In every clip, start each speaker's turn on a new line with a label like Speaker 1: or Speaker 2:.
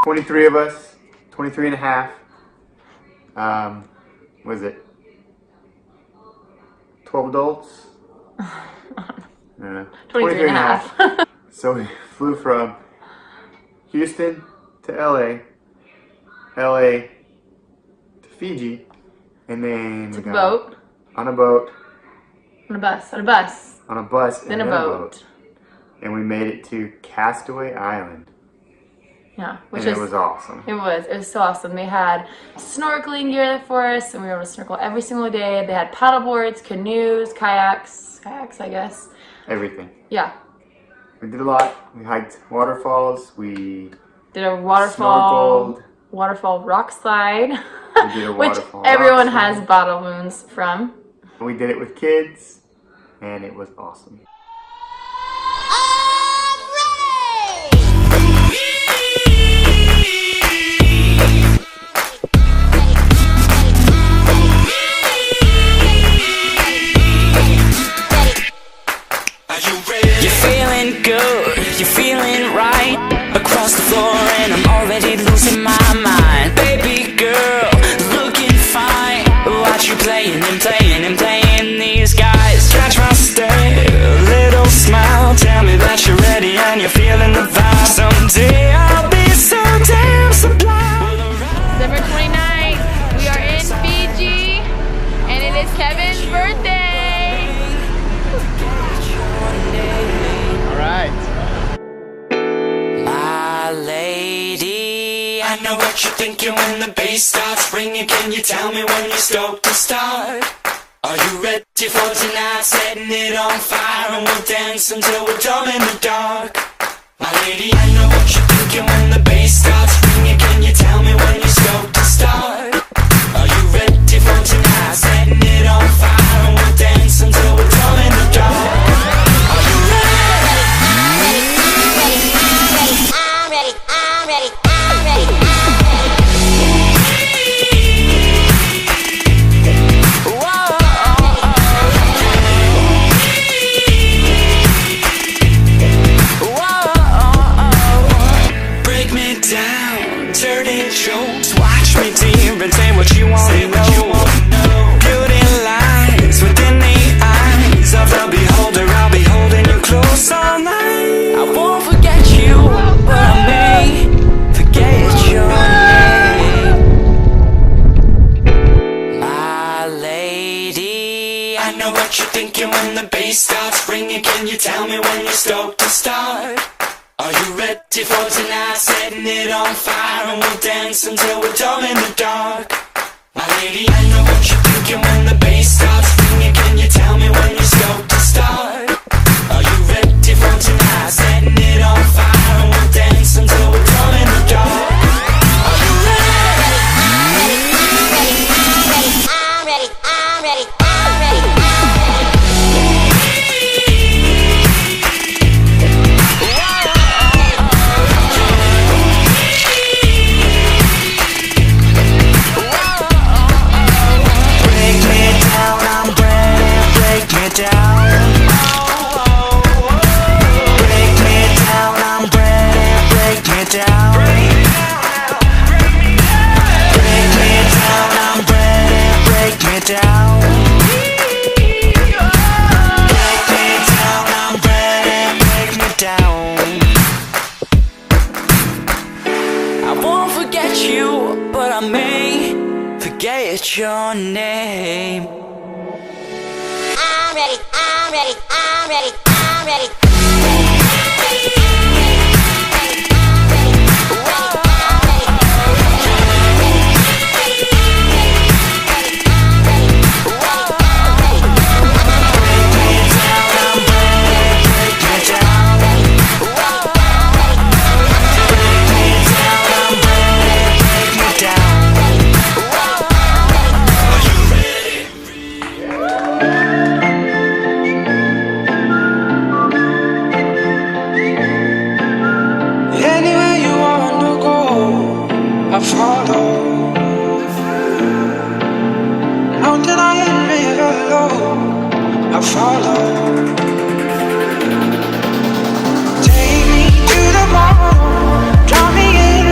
Speaker 1: 23 of us, 23 and a half. What is it? 12 adults?
Speaker 2: 23 and a half.
Speaker 1: So we flew from Houston to LA to Fiji, and then we got
Speaker 2: boat.
Speaker 1: On a boat.
Speaker 2: On a bus.
Speaker 1: On a bus.
Speaker 2: Then a boat.
Speaker 1: And we made it to Castaway Island.
Speaker 2: Yeah,
Speaker 1: it was awesome.
Speaker 2: It was so awesome. They had snorkeling gear for us, and we were able to snorkel every single day. They had paddle boards, canoes, kayaks, I guess.
Speaker 1: Everything.
Speaker 2: Yeah.
Speaker 1: We did a lot. We hiked waterfalls. We
Speaker 2: did a waterfall rock slide,
Speaker 1: we did a
Speaker 2: which
Speaker 1: waterfall
Speaker 2: everyone has bottle wounds from.
Speaker 1: We did it with kids, and it was awesome.
Speaker 3: Across the floor and I'm already losing my mind. Baby girl, looking fine. Watch you playing these guys. Catch my stare, little smile. Tell me that you're ready and you're feeling the vibe. Someday I'll be so damn sublime.
Speaker 2: December 29th, we are in Fiji, and it is Kevin's birthday.
Speaker 1: All right.
Speaker 3: Lady, I know what you're thinking when the bass starts ringing. Can you tell me when you're stoked to start? Are you ready for tonight? Setting it on fire and we'll dance until we're dumb in the dark. My lady, I know what you're thinking when the bass starts ringing. Can you tell me when you're stoked to start? Are you ready for tonight? Setting it on fire and we'll dance until we're dumb in the dark. Are you ready? Can you tell me when you're stoked to start? Are you ready for tonight? Setting it on fire and we'll dance until we're dumb in the dark. My lady, I know what you're thinking when the bass starts ringing. Can you tell me when you're stoked to start? Are you ready for tonight? Setting it on fire and we'll dance until we're dumb in the dark. Are you ready? I'm ready. Your name. I'm ready. Take me to the mall, drop me in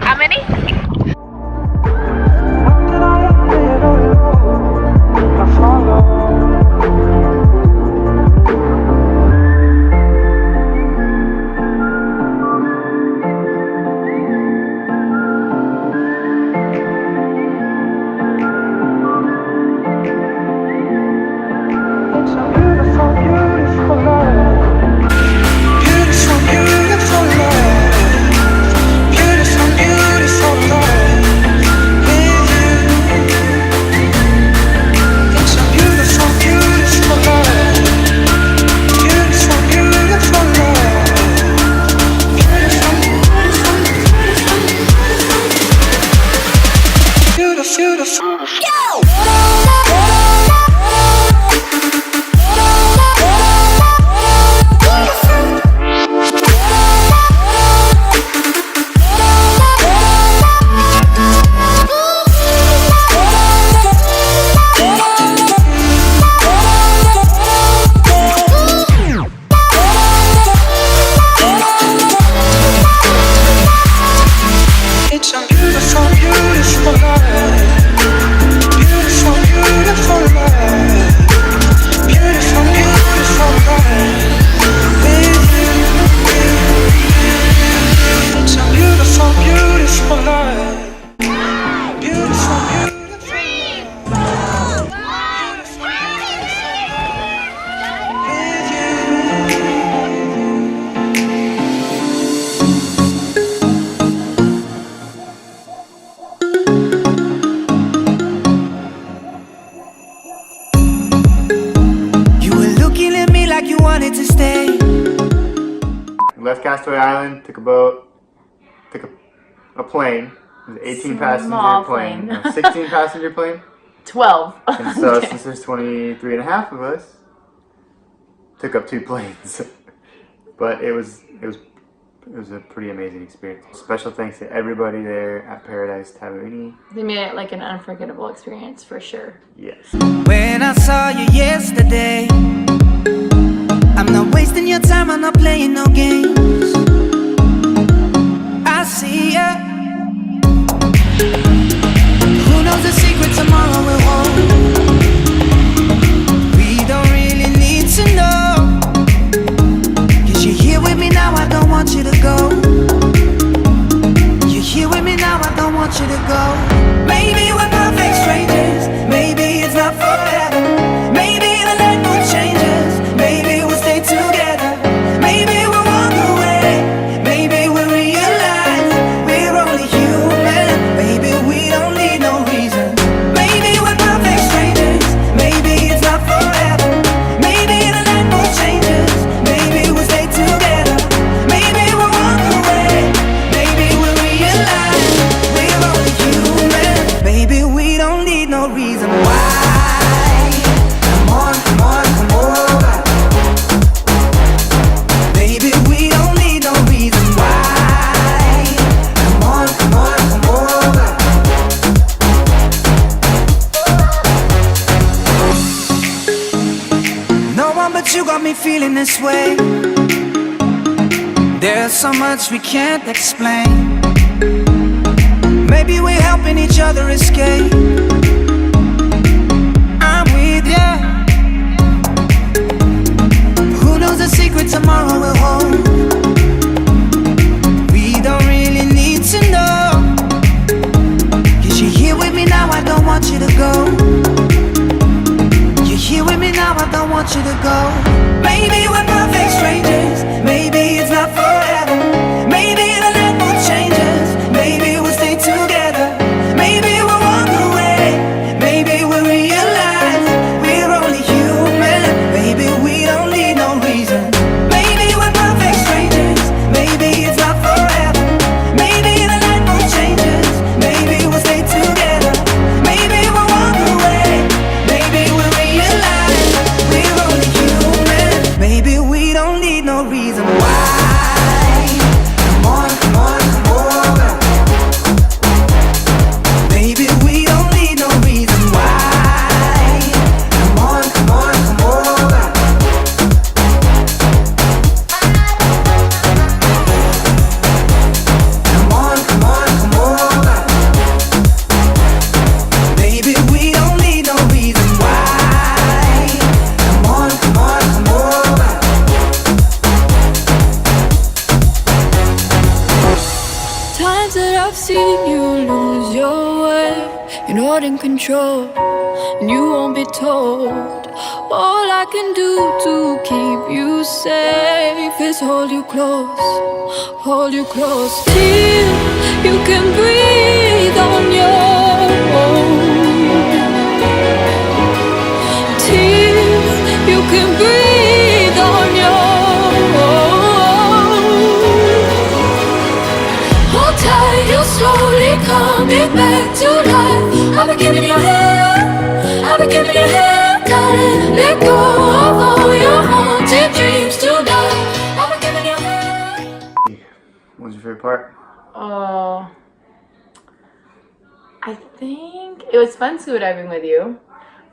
Speaker 2: How many?
Speaker 1: We left Castaway Island, took a boat, took a plane. It was an 18 passenger plane. No, 16 passenger plane.
Speaker 2: 12.
Speaker 1: And so since there's 23 and a half of us, took up 2 planes. But it was a pretty amazing experience. Special thanks to everybody there at Paradise Taveuni.
Speaker 2: They made it like an unforgettable experience for sure.
Speaker 1: Yes.
Speaker 4: When I saw you yesterday, I'm not wasting your time, I'm not playing no games. I see ya. Who knows the secret tomorrow will hold? We don't really need to know. 'Cause you're here with me now, I don't want you to go. You're here with me now, I don't want you to go. Maybe we're perfect strangers, maybe it's not forever. Maybe the light will changes, maybe we'll stay together. Maybe we'll walk away, maybe we'll realize we're only human. Maybe we don't need no reason. Maybe we're perfect strangers, maybe it's not forever. Maybe the light will changes, maybe we'll stay together. Maybe we'll walk away, maybe we'll realize we're only human. Maybe we don't need no reason why. Come on, come on, come over. Maybe we don't need no reason why. Come on, come on, come over. No one but you got me feeling this way. There's so much we can't explain. Maybe we're helping each other escape. I'm with ya. Who knows the secret tomorrow will hold? We don't really need to know. 'Cause you're here with me now, I don't want you to go. You're here with me now, I don't want you to go. Maybe we're perfect strangers, maybe it's not forever. Maybe the light will change us, maybe we'll stay together. Maybe we'll walk away, maybe we'll realize we're only human. Maybe we don't need no reason. Maybe we're perfect strangers.
Speaker 5: seen you lose your way. You're not in control, and you won't be told. All I can do to keep you safe is hold you close till you can breathe on your own. Till you can breathe on your own. Hold tight, you're slowly coming back to life. I've been giving you hell, I've been giving you hell. Gotta let go of all your haunted dreams tonight. I've been giving you hell.
Speaker 1: What was your favorite part?
Speaker 2: Oh, I think it was fun scuba diving with you,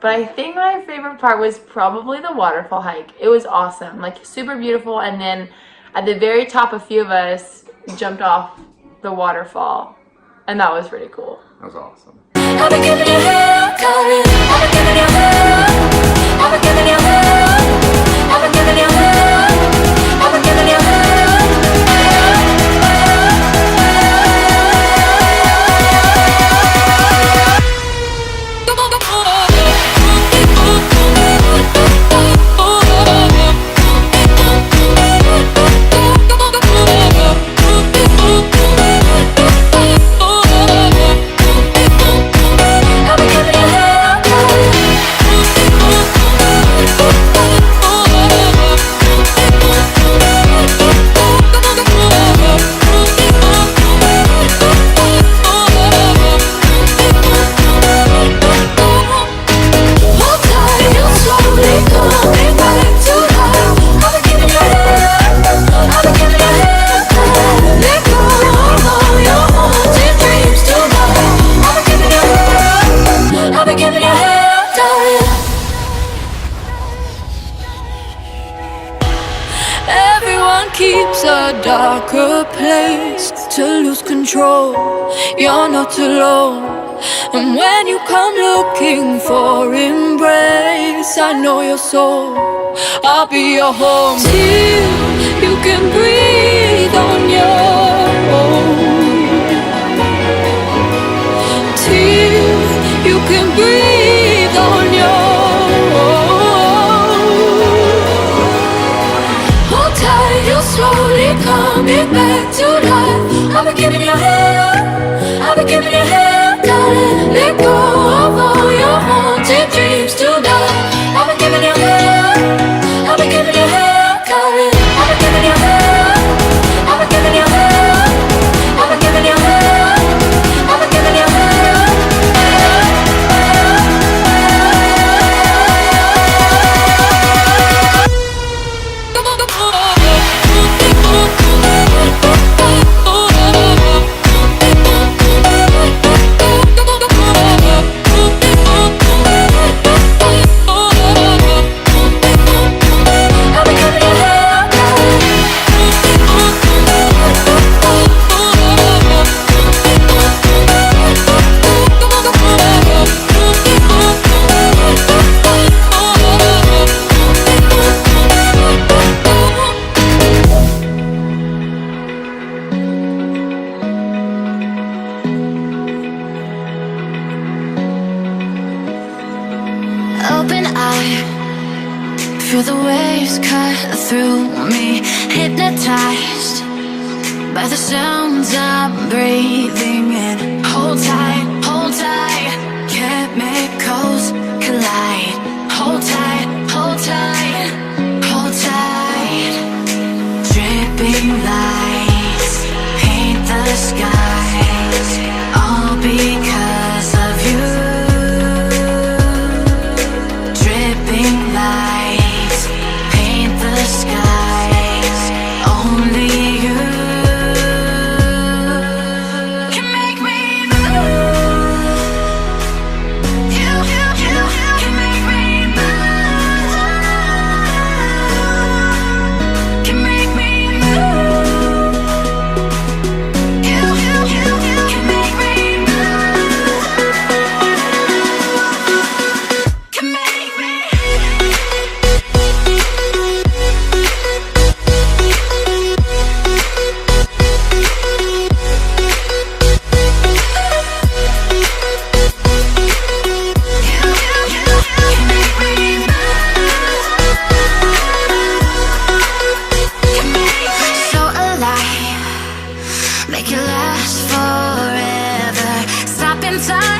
Speaker 2: but I think my favorite part was probably the waterfall hike. It was awesome, like super beautiful, and then at the very top a few of us jumped off the waterfall, and that was pretty cool.
Speaker 1: That was awesome.
Speaker 5: I've been giving you hell, darling. I've been giving you hell. I've been giving you hell. I've been giving you hell. I've been giving you hell. Keeps a darker place to lose control. You're not alone, and when you come looking for embrace, I know your soul. I'll be your home till you can breathe on your own. Till you can breathe on your own. Hold tight, you're slowly coming back to life. I've been giving you hell, I've been giving you hell. Gotta let go of all your haunted dreams tonight. I've been giving you hell, I've been giving you hell, darling. I've been giving you hell, I've been giving you hell, I've been giving you hell, I've been giving you hell. Open eye, feel the waves cut through me. Hypnotized by the sounds I'm breathing in. Hold tight, chemicals collide. Hold tight, hold tight, hold tight. Dripping lights paint the skies, all because of you. Dripping lights paint the skies, only you can make me good time.